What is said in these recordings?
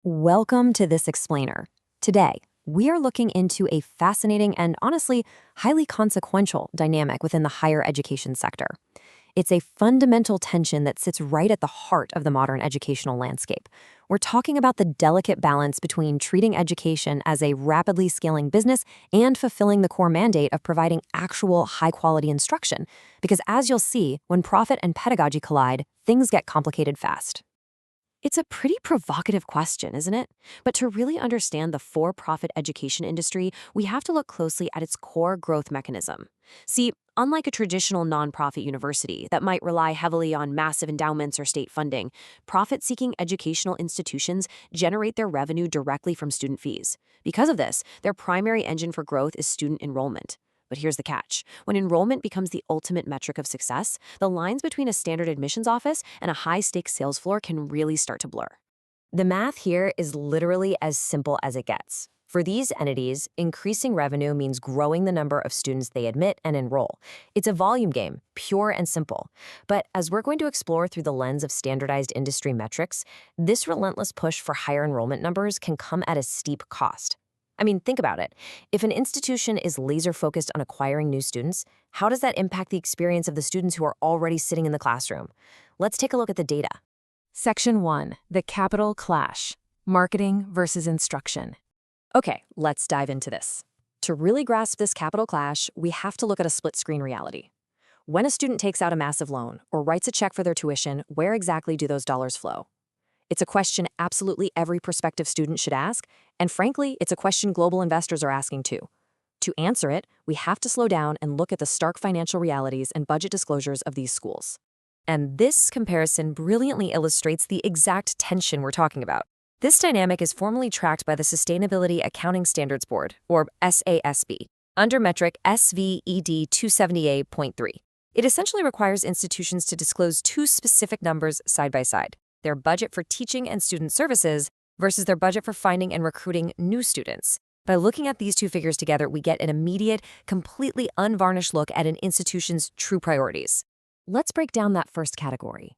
Welcome to This Explainer. Today, we are looking into a fascinating and honestly highly consequential dynamic within the higher education sector. It's a fundamental tension that sits right at the heart of the modern educational landscape. We're talking about the delicate balance between treating education as a rapidly scaling business and fulfilling the core mandate of providing actual high-quality instruction. Because as you'll see, when profit and pedagogy collide, things get complicated fast. It's a pretty provocative question, isn't it? But to really understand the for-profit education industry, we have to look closely at its core growth mechanism. See, unlike a traditional nonprofit university that might rely heavily on massive endowments or state funding, profit-seeking educational institutions generate their revenue directly from student fees. Because of this, their primary engine for growth is student enrollment. But here's the catch. When enrollment becomes the ultimate metric of success, the lines between a standard admissions office and a high-stakes sales floor can really start to blur. The math here is literally as simple as it gets. For these entities, increasing revenue means growing the number of students they admit and enroll. It's a volume game, pure and simple. But as we're going to explore through the lens of standardized industry metrics, this relentless push for higher enrollment numbers can come at a steep cost. I mean, think about it. If an institution is laser-focused on acquiring new students, how does that impact the experience of the students who are already sitting in the classroom? Let's take a look at the data. Section 1. The Capital Clash. Marketing versus Instruction. Okay, let's dive into this. To really grasp this capital clash, we have to look at a split-screen reality. When a student takes out a massive loan or writes a check for their tuition, where exactly do those dollars flow? It's a question absolutely every prospective student should ask, and frankly, it's a question global investors are asking too. To answer it, we have to slow down and look at the stark financial realities and budget disclosures of these schools. And this comparison brilliantly illustrates the exact tension we're talking about. This dynamic is formally tracked by the Sustainability Accounting Standards Board, or SASB, under metric SVED 278.3. It essentially requires institutions to disclose two specific numbers side by side: their budget for teaching and student services versus their budget for finding and recruiting new students. By looking at these two figures together, we get an immediate, completely unvarnished look at an institution's true priorities. Let's break down that first category.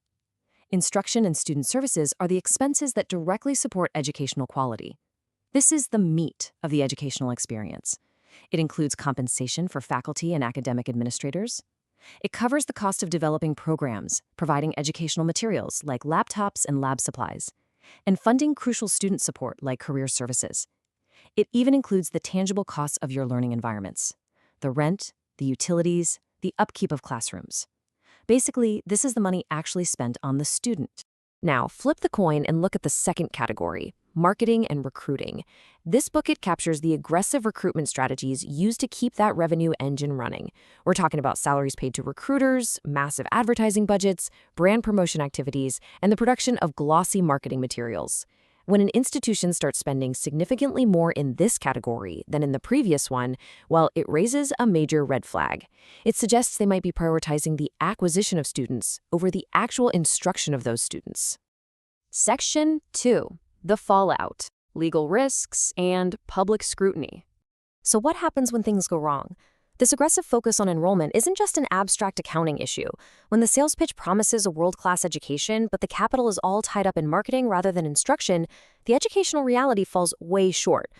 Instruction and student services are the expenses that directly support educational quality. This is the meat of the educational experience. It includes compensation for faculty and academic administrators. It covers the cost of developing programs, providing educational materials like laptops and lab supplies, and funding crucial student support like career services. It even includes the tangible costs of your learning environments: the rent, the utilities, the upkeep of classrooms. Basically, this is the money actually spent on the student. Now, flip the coin and look at the second category: marketing and recruiting. This bucket captures the aggressive recruitment strategies used to keep that revenue engine running. We're talking about salaries paid to recruiters, massive advertising budgets, brand promotion activities, and the production of glossy marketing materials. When an institution starts spending significantly more in this category than in the previous one, well, it raises a major red flag. It suggests they might be prioritizing the acquisition of students over the actual instruction of those students. Section 2. The fallout, legal risks, and public scrutiny. So what happens when things go wrong? This aggressive focus on enrollment isn't just an abstract accounting issue. When the sales pitch promises a world-class education, but the capital is all tied up in marketing rather than instruction, the educational reality falls way short.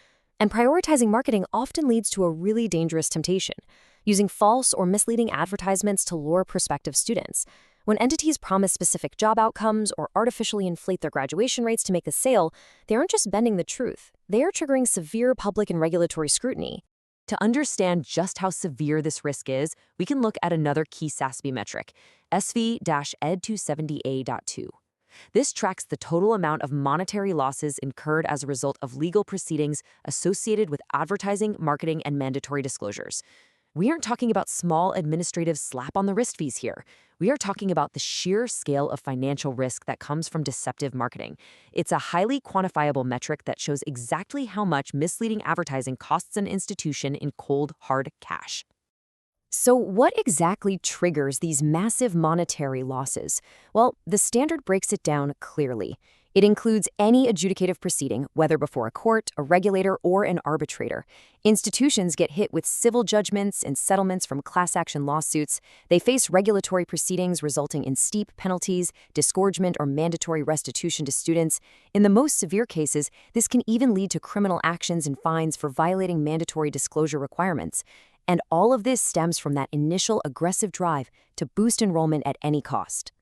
And prioritizing marketing often leads to a really dangerous temptation: using false or misleading advertisements to lure prospective students. When entities promise specific job outcomes or artificially inflate their graduation rates to make the sale, they aren't just bending the truth. They are triggering severe public and regulatory scrutiny. To understand just how severe this risk is, we can look at another key SASB metric, SV-Ed270A.2. This tracks the total amount of monetary losses incurred as a result of legal proceedings associated with advertising, marketing, and mandatory disclosures. We aren't talking about small administrative slap-on-the-wrist fees here. We are talking about the sheer scale of financial risk that comes from deceptive marketing. It's a highly quantifiable metric that shows exactly how much misleading advertising costs an institution in cold, hard cash. So what exactly triggers these massive monetary losses? Well, the standard breaks it down clearly. It includes any adjudicative proceeding, whether before a court, a regulator, or an arbitrator. Institutions get hit with civil judgments and settlements from class action lawsuits. They face regulatory proceedings resulting in steep penalties, disgorgement, or mandatory restitution to students. In the most severe cases, this can even lead to criminal actions and fines for violating mandatory disclosure requirements. And all of this stems from that initial aggressive drive to boost enrollment at any cost.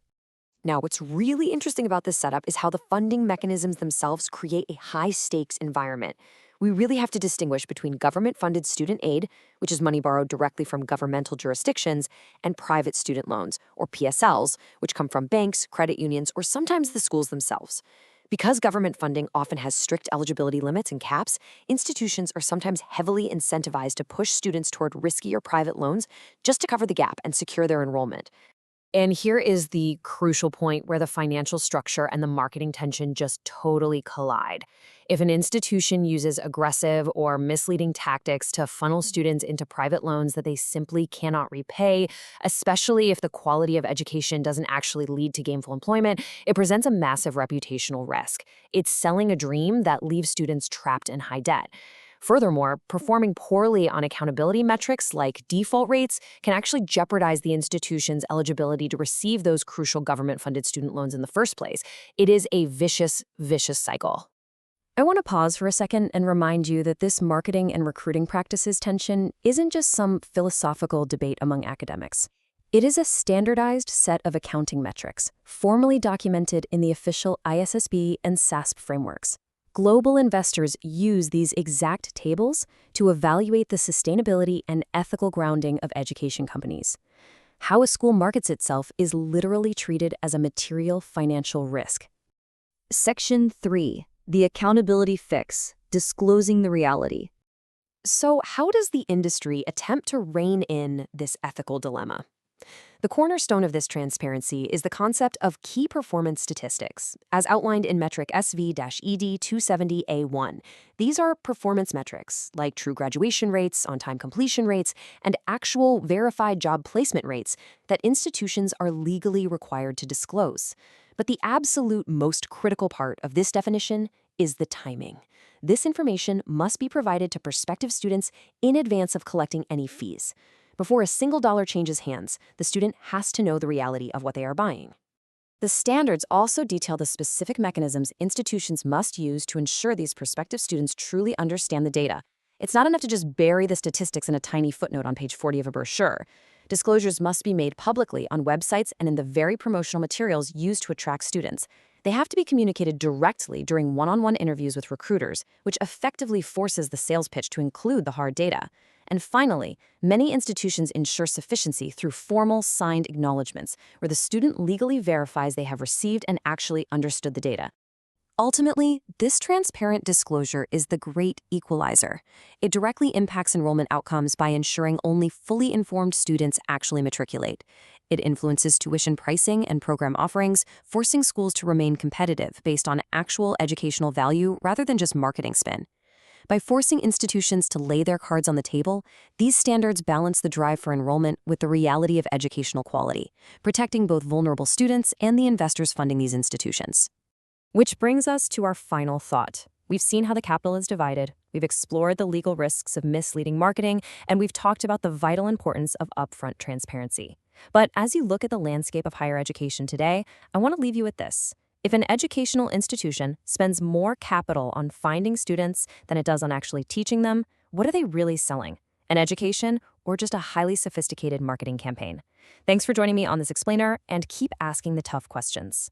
Now, what's really interesting about this setup is how the funding mechanisms themselves create a high-stakes environment. We really have to distinguish between government-funded student aid, which is money borrowed directly from governmental jurisdictions, and private student loans, or PSLs, which come from banks, credit unions, or sometimes the schools themselves. Because government funding often has strict eligibility limits and caps, institutions are sometimes heavily incentivized to push students toward riskier private loans just to cover the gap and secure their enrollment. And here is the crucial point where the financial structure and the marketing tension just totally collide. If an institution uses aggressive or misleading tactics to funnel students into private loans that they simply cannot repay, especially if the quality of education doesn't actually lead to gainful employment, it presents a massive reputational risk. It's selling a dream that leaves students trapped in high debt. Furthermore, performing poorly on accountability metrics like default rates can actually jeopardize the institution's eligibility to receive those crucial government-funded student loans in the first place. It is a vicious, vicious cycle. I want to pause for a second and remind you that this marketing and recruiting practices tension isn't just some philosophical debate among academics. It is a standardized set of accounting metrics, formally documented in the official ISSB and SASB frameworks. Global investors use these exact tables to evaluate the sustainability and ethical grounding of education companies. How a school markets itself is literally treated as a material financial risk. Section 3. The accountability fix, disclosing the reality. So, how does the industry attempt to rein in this ethical dilemma? The cornerstone of this transparency is the concept of key performance statistics, as outlined in metric SV-ED 270A1. These are performance metrics, like true graduation rates, on-time completion rates, and actual verified job placement rates that institutions are legally required to disclose. But the absolute most critical part of this definition is the timing. This information must be provided to prospective students in advance of collecting any fees. Before a single dollar changes hands, the student has to know the reality of what they are buying. The standards also detail the specific mechanisms institutions must use to ensure these prospective students truly understand the data. It's not enough to just bury the statistics in a tiny footnote on page 40 of a brochure. Disclosures must be made publicly on websites and in the very promotional materials used to attract students. They have to be communicated directly during one-on-one interviews with recruiters, which effectively forces the sales pitch to include the hard data. And finally, many institutions ensure sufficiency through formal signed acknowledgments, where the student legally verifies they have received and actually understood the data. Ultimately, this transparent disclosure is the great equalizer. It directly impacts enrollment outcomes by ensuring only fully informed students actually matriculate. It influences tuition pricing and program offerings, forcing schools to remain competitive based on actual educational value rather than just marketing spin. By forcing institutions to lay their cards on the table, these standards balance the drive for enrollment with the reality of educational quality, protecting both vulnerable students and the investors funding these institutions. Which brings us to our final thought. We've seen how the capital is divided, we've explored the legal risks of misleading marketing, and we've talked about the vital importance of upfront transparency. But as you look at the landscape of higher education today, I want to leave you with this. If an educational institution spends more capital on finding students than it does on actually teaching them, what are they really selling? An education or just a highly sophisticated marketing campaign? Thanks for joining me on this explainer, and keep asking the tough questions.